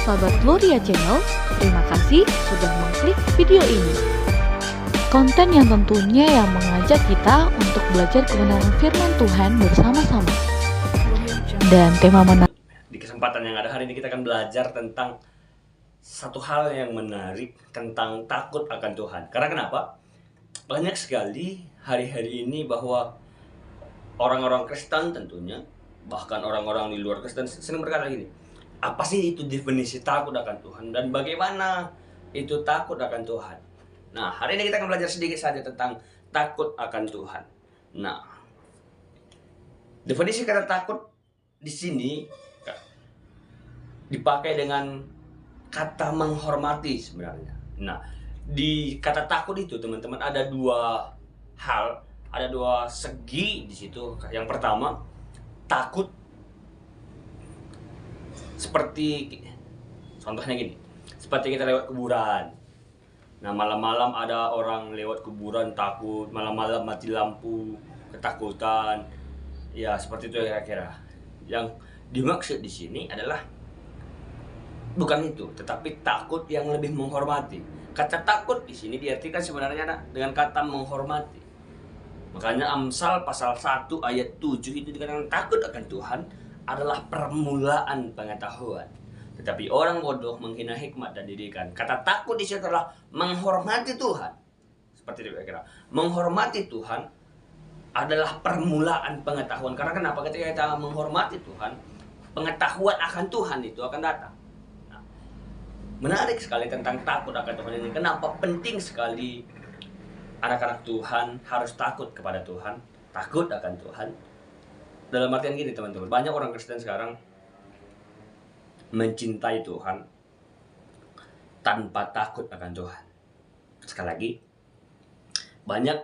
sahabat Gloria Channel, terima kasih sudah mengklik video ini. Konten yang tentunya yang mengajak kita untuk belajar kebenaran firman Tuhan bersama-sama. Dan tema menarik. Di kesempatan yang ada hari ini kita akan belajar tentang satu hal yang menarik tentang takut akan Tuhan. Karena kenapa? Banyak sekali hari-hari ini bahwa orang-orang Kristen tentunya, bahkan orang-orang di luar Kristen sering berkata gini, apa sih itu definisi takut akan Tuhan dan bagaimana itu takut akan Tuhan? Nah, hari ini kita akan belajar sedikit saja tentang takut akan Tuhan. Nah, definisi kata takut di sini dipakai dengan kata menghormati sebenarnya. Nah, di kata takut itu teman-teman ada dua hal, ada dua segi di situ. Yang pertama, takut seperti contohnya gini, seperti kita lewat kuburan. Nah, malam-malam ada orang lewat kuburan takut, malam-malam mati lampu, ketakutan. Ya, seperti itu kira-kira. Yang dimaksud di sini adalah bukan itu, tetapi takut yang lebih menghormati. Kata takut di sini diartikan sebenarnya dengan kata menghormati. Makanya Amsal pasal 1 ayat 7 itu dikatakan takut akan Tuhan adalah permulaan pengetahuan. Tetapi orang bodoh menghina hikmat dan didikan. Kata takut di sini adalah menghormati Tuhan. Seperti itu kira-kira. Menghormati Tuhan adalah permulaan pengetahuan. Karena kenapa? Ketika kita menghormati Tuhan, pengetahuan akan Tuhan itu akan datang. Nah, menarik sekali tentang takut akan Tuhan ini. Kenapa penting sekali anak-anak Tuhan harus takut kepada Tuhan, takut akan Tuhan. Dalam artian gini teman-teman, banyak orang Kristen sekarang mencintai Tuhan tanpa takut akan Tuhan. Sekali lagi, banyak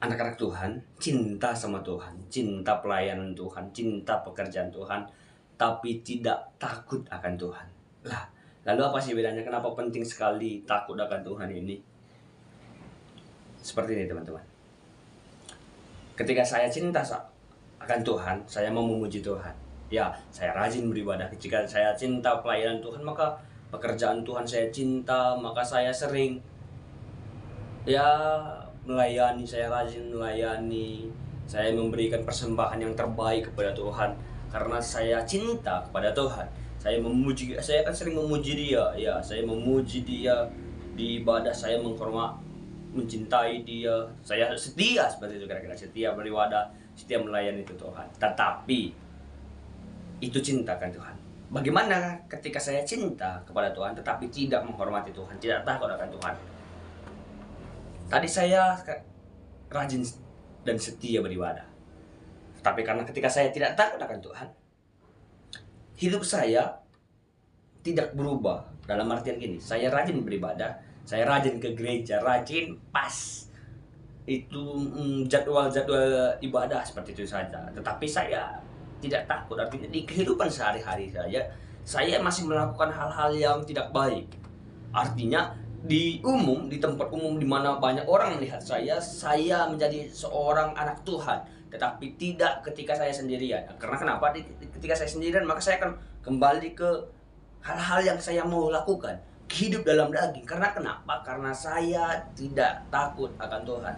anak-anak Tuhan cinta sama Tuhan, cinta pelayanan Tuhan, cinta pekerjaan Tuhan, tapi tidak takut akan Tuhan. Lah, lalu apa sih bedanya? Kenapa penting sekali takut akan Tuhan ini? Seperti ini teman-teman. Ketika saya cinta akan Tuhan, saya mau memuji Tuhan. Ya, saya rajin beribadah. Jika saya cinta pelayanan Tuhan, maka pekerjaan Tuhan saya cinta, maka saya sering melayani, saya rajin melayani, saya memberikan persembahan yang terbaik kepada Tuhan karena saya cinta kepada Tuhan. Saya akan sering memuji Dia. Ya, saya memuji Dia di ibadah, saya mencintai Dia. Saya setia seperti itu kira-kira, setia beribadah, setia melayani itu Tuhan. Tetapi itu cinta kan Tuhan. Bagaimana ketika saya cinta kepada Tuhan tetapi tidak menghormati Tuhan, tidak takut akan Tuhan? Tadi saya rajin dan setia beribadah. Tapi karena ketika saya tidak takut akan Tuhan, hidup saya tidak berubah. Dalam artian gini, saya rajin beribadah, saya rajin ke gereja, rajin pas itu jadwal-jadwal ibadah seperti itu saja. Tetapi saya tidak takut, artinya di kehidupan sehari-hari saya masih melakukan hal-hal yang tidak baik. Artinya di tempat umum di mana banyak orang melihat saya menjadi seorang anak Tuhan, tetapi tidak ketika saya sendirian. Karena kenapa? Ketika saya sendirian maka saya akan kembali ke hal-hal yang saya mau lakukan, hidup dalam daging. Karena kenapa? Karena saya tidak takut akan Tuhan.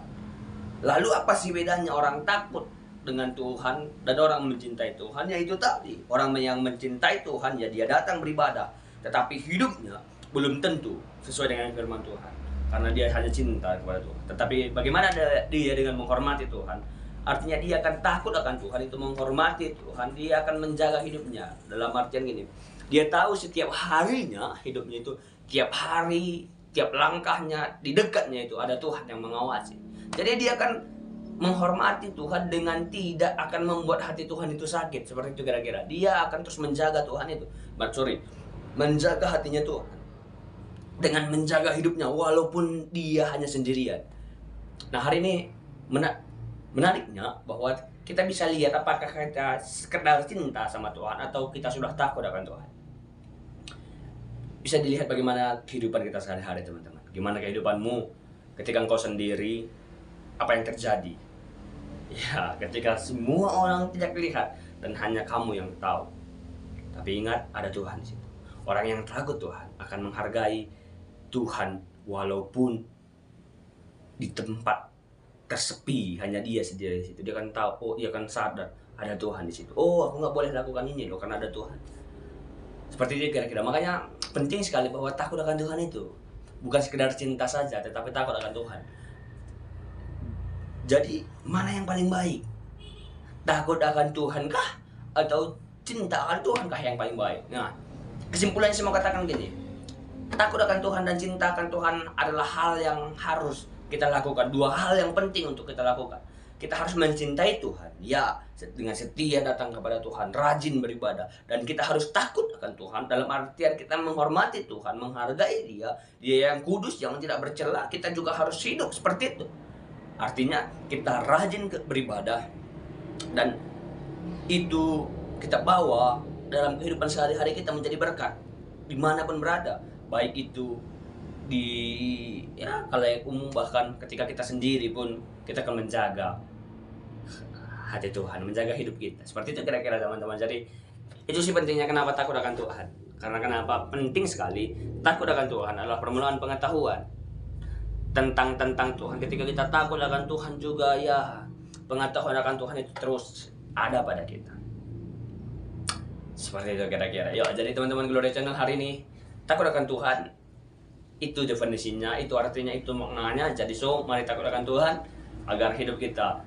Lalu apa sih bedanya orang takut dengan Tuhan dan orang mencintai Tuhan? Yaitu tadi, orang yang mencintai Tuhan ya dia datang beribadah, tetapi hidupnya belum tentu sesuai dengan firman Tuhan, karena dia hanya cinta kepada Tuhan. Tetapi bagaimana dia dengan menghormati Tuhan? Artinya dia akan takut akan Tuhan, itu menghormati Tuhan, dia akan menjaga hidupnya. Dalam artian gini, dia tahu setiap harinya hidupnya itu, tiap hari, tiap langkahnya, di dekatnya itu ada Tuhan yang mengawasi. Jadi dia akan menghormati Tuhan dengan tidak akan membuat hati Tuhan itu sakit. Seperti itu kira-kira. Dia akan terus menjaga Tuhan itu. Menjaga hatinya Tuhan dengan menjaga hidupnya walaupun dia hanya sendirian. Nah, hari ini menariknya bahwa kita bisa lihat apakah kita sekedar cinta sama Tuhan atau kita sudah takut akan Tuhan. Bisa dilihat bagaimana kehidupan kita sehari-hari teman-teman. Gimana kehidupanmu ketika engkau sendiri, apa yang terjadi? Ya, ketika semua orang tidak lihat dan hanya kamu yang tahu. Tapi ingat, ada Tuhan di situ. Orang yang takut Tuhan akan menghargai Tuhan walaupun di tempat tersepi hanya dia sendiri di situ. Dia akan tahu, oh dia akan sadar ada Tuhan di situ. Oh aku nggak boleh lakukan ini loh karena ada Tuhan. Seperti itu kira-kira. Makanya penting sekali bahwa takut akan Tuhan itu bukan sekedar cinta saja, tetapi takut akan Tuhan. Jadi mana yang paling baik? Takut akan Tuhan kah? Atau cinta akan Tuhan kah yang paling baik? Nah, kesimpulannya saya mau katakan gini. Takut akan Tuhan dan cinta akan Tuhan adalah hal yang harus kita lakukan. Dua hal yang penting untuk kita lakukan. Kita harus mencintai Tuhan, ya, dengan setia datang kepada Tuhan, rajin beribadah, dan kita harus takut akan Tuhan dalam artian kita menghormati Tuhan, menghargai Dia, Dia yang kudus, yang tidak bercela. Kita juga harus hidup seperti itu. Artinya kita rajin beribadah, dan itu kita bawa dalam kehidupan sehari-hari kita menjadi berkat dimanapun berada, baik itu di kalayak umum, bahkan ketika kita sendiri pun kita akan menjaga hati Tuhan, menjaga hidup kita. Seperti itu kira-kira teman-teman. Jadi itu sih pentingnya kenapa takut akan Tuhan. Karena kenapa penting sekali takut akan Tuhan adalah permulaan pengetahuan tentang Tuhan. Ketika kita takut akan Tuhan juga, ya pengetahuan akan Tuhan itu terus ada pada kita. Seperti itu kira-kira. Yuk, jadi teman-teman Glory Channel hari ini, takut akan Tuhan itu definisinya, itu artinya, itu maknanya. Jadi mari takut akan Tuhan agar hidup kita